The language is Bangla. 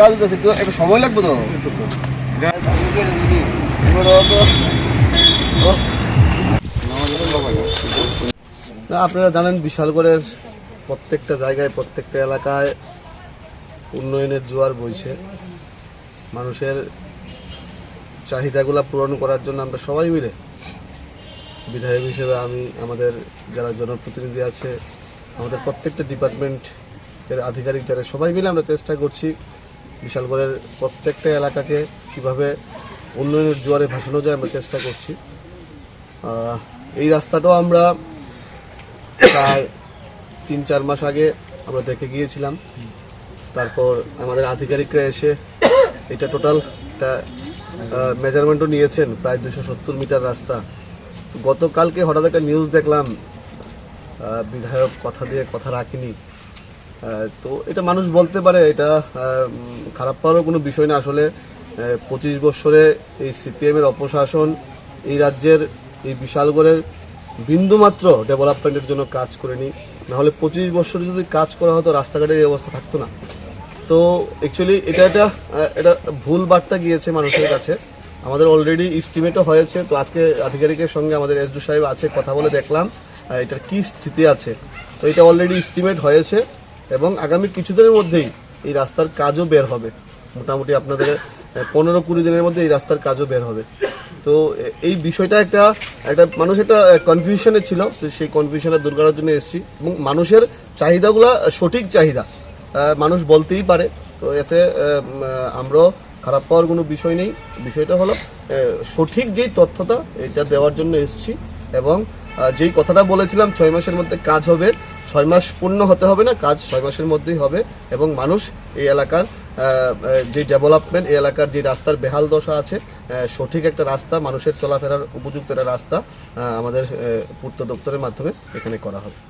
কাজ একটু সময় লাগবে তো। আপনারা জানেন বিশালগড়ের প্রত্যেকটা জায়গায় প্রত্যেকটা এলাকায় উন্নয়নের জোয়ার বইছে। মানুষের চাহিদাগুলো পূরণ করার জন্য আমরা সবাই মিলে, বিধায়ক হিসেবে আমি, আমাদের যারা জনপ্রতিনিধি আছে, আমাদের প্রত্যেকটা ডিপার্টমেন্টের আধিকারিক যারা, সবাই মিলে আমরা চেষ্টা করছি বিশালগড়ের প্রত্যেকটা এলাকাকে কীভাবে উন্নয়নের জোয়ারে ভাসানো যায় আমরা চেষ্টা করছি। এই রাস্তাটাও আমরা প্রায় 3-4 মাস আগে আমরা দেখে গিয়েছিলাম। তারপর আমাদের আধিকারিকরা এসে এটা টোটাল মেজারমেন্টও নিয়েছেন, প্রায় 270 মিটার রাস্তা। গতকালকে হঠাৎ একটা নিউজ দেখলাম বিধায়ক কথা দিয়ে কথা রাখেনি। তো এটা মানুষ বলতে পারে, এটা খারাপ পাওয়ারও কোনো বিষয় না। আসলে 25 বছরে এই সিপিএমের অপশাসন এই রাজ্যের এই বিশালগড়ের বিন্দুমাত্র ডেভেলপমেন্টের জন্য কাজ করেনি। নাহলে 25 বছরে যদি কাজ করা হতো রাস্তাঘাটের এই অবস্থা থাকতো না। তো অ্যাকচুয়ালি এটা ভুল বার্তা গিয়েছে মানুষের কাছে। আমাদের অলরেডি এস্টিমেটও হয়েছে। তো আজকে আধিকারিকের সঙ্গে আমাদের এসডি সাহেব আছে, কথা বলে দেখলাম এটার কি স্থিতি আছে। তো এটা অলরেডি এস্টিমেট হয়েছে এবং আগামী কিছুদিনের মধ্যেই এই রাস্তার কাজও বের হবে। মোটামুটি আপনাদের 15-20 দিনের মধ্যে এই রাস্তার কাজও বের হবে। তো এই বিষয়টা একটা মানুষ একটা কনফিউশনে ছিল, তো সেই কনফিউশনে দূর করার জন্য এসেছি। এবং মানুষের চাহিদাগুলা সঠিক চাহিদা মানুষ বলতেই পারে। তো এতে আমরাও খারাপ পাওয়ার কোনো বিষয় নেই। বিষয়টা হলো সঠিক যেই তথ্যটা এটা দেওয়ার জন্য এসেছি। এবং যেই কথাটা বলেছিলাম 6 মাসের মধ্যে কাজ হবে, 6 মাস পূর্ণ হতে হবে না, কাজ 6 মাসের মধ্যেই হবে। এবং মানুষ এই এলাকার যে ডেভেলপমেন্ট, এই এলাকার যে রাস্তার বেহাল দশা আছে, সঠিক একটা রাস্তা, মানুষের চলাফেরার উপযুক্ত একটা রাস্তা আমাদের পূর্ত দপ্তরের মাধ্যমে এখানে করা হবে।